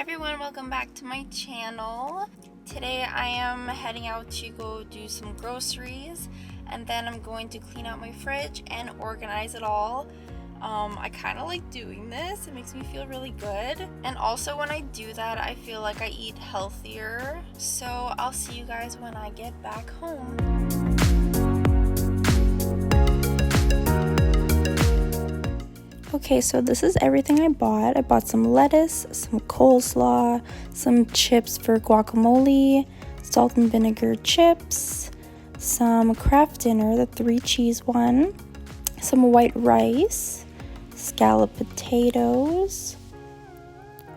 everyone, welcome back to my channel. Today I am heading out to go do some groceries, and then I'm going to clean out my fridge and organize it all. I kind of like doing this. It makes me feel really good, and also when I do that I feel like I eat healthier. So I'll see you guys when I get back home. Okay, so this is everything I bought. I bought some lettuce, some coleslaw, some chips for guacamole, salt and vinegar chips, some Kraft Dinner, the 3-cheese one, some white rice, scalloped potatoes.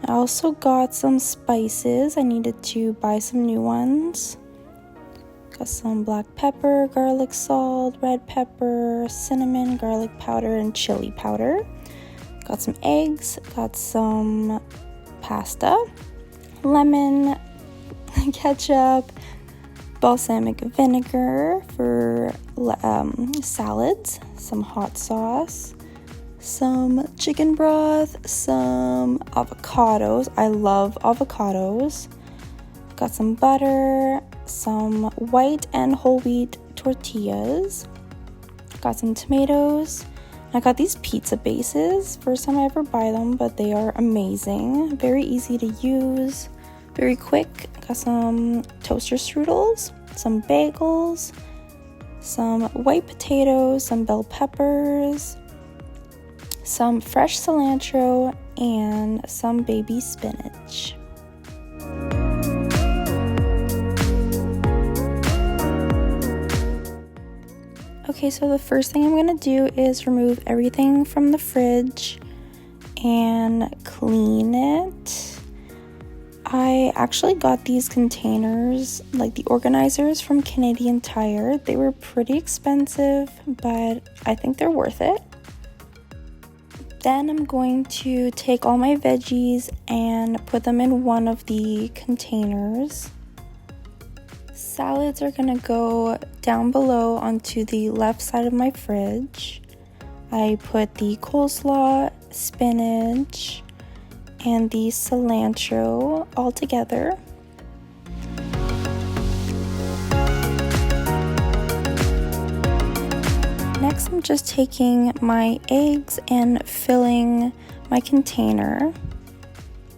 I also got some spices. I needed to buy some new ones. Got some black pepper, garlic salt, red pepper, cinnamon, garlic powder, and chili powder. Got some eggs, got some pasta, lemon, ketchup, balsamic vinegar for salads, some hot sauce, some chicken broth, some avocados. I love avocados. Got some butter, some white and whole wheat tortillas. Got some tomatoes. I got these pizza bases. First time I ever buy them, but they are amazing. Very easy to use, very quick. Got some toaster strudels, some bagels, some white potatoes, some bell peppers, some fresh cilantro, and some baby spinach. Okay, so the first thing I'm going to do is remove everything from the fridge and clean it. I actually got these containers, like the organizers, from Canadian Tire. They were pretty expensive, but I think they're worth it. Then I'm going to take all my veggies and put them in one of the containers. Salads are gonna go down below onto the left side of my fridge. I put the coleslaw, spinach, and the cilantro all together. Next, I'm just taking my eggs and filling my container.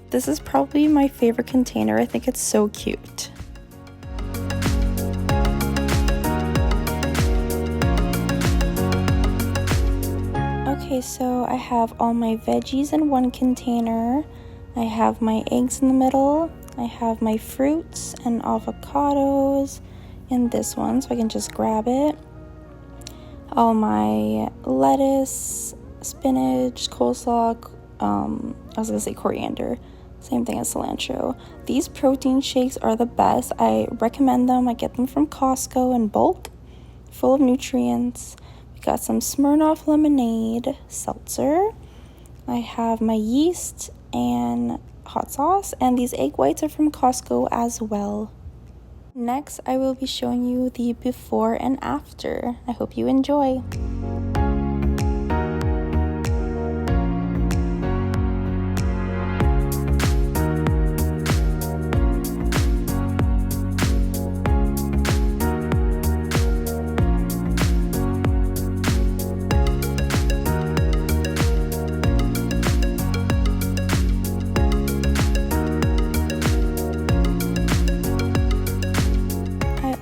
This is probably my favorite container. I think it's so cute. Okay, so I have all my veggies in one container. I have my eggs in the middle. I have my fruits and avocados in this one, so I can just grab it. All my lettuce, spinach, coleslaw, I was gonna say coriander, same thing as cilantro. These protein shakes are the best. I recommend them. I get them from Costco in bulk, full of nutrients. Got some Smirnoff lemonade seltzer. I have my yeast and hot sauce, and these egg whites are from Costco as well. Next, I will be showing you the before and after. I hope you enjoy.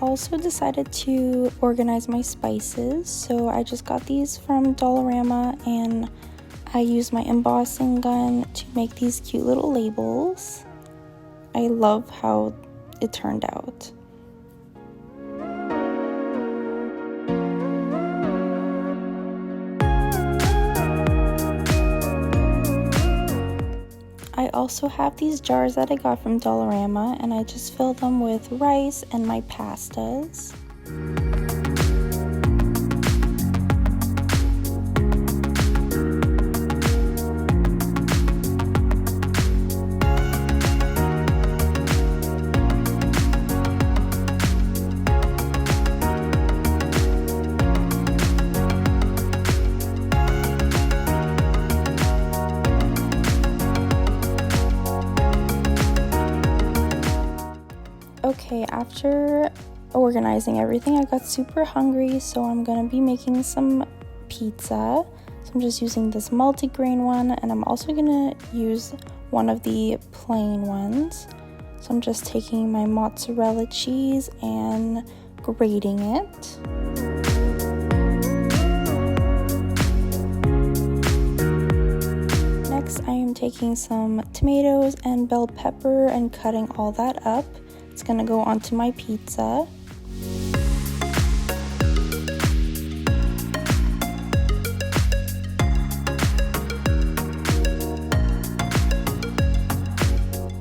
Also decided to organize my spices, so I just got these from Dollarama, and I used my embossing gun to make these cute little labels. I love how it turned out. I also have these jars that I got from Dollarama, and I just filled them with rice and my pastas. Okay, after organizing everything, I got super hungry, so I'm gonna be making some pizza. So I'm just using this multi-grain one, and I'm also gonna use one of the plain ones. So I'm just taking my mozzarella cheese and grating it. Next, I am taking some tomatoes and bell pepper and cutting all that up. It's gonna go onto my pizza.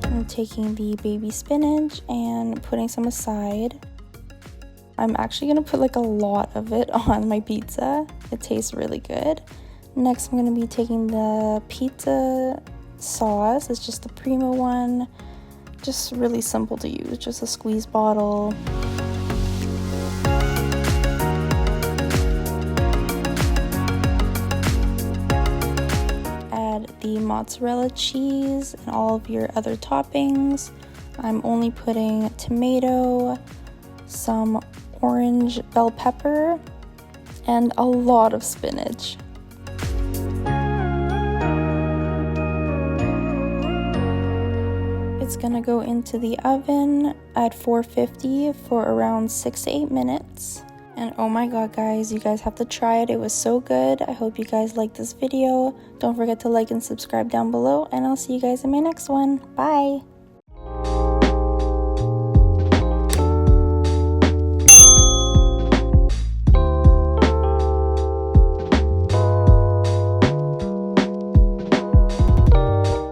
I'm taking the baby spinach and putting some aside. I'm actually gonna put like a lot of it on my pizza. It tastes really good. Next, I'm gonna be taking the pizza sauce. It's just the Primo one. Just really simple to use, just a squeeze bottle. Add the mozzarella cheese and all of your other toppings. I'm only putting tomato, some orange bell pepper, and a lot of spinach. It's gonna go into the oven at 450 for around 6 to 8 minutes. And oh my god guys, you guys have to try it. It was so good. I hope you guys liked this video. Don't forget to like and subscribe down below, and I'll see you guys in my next one. Bye!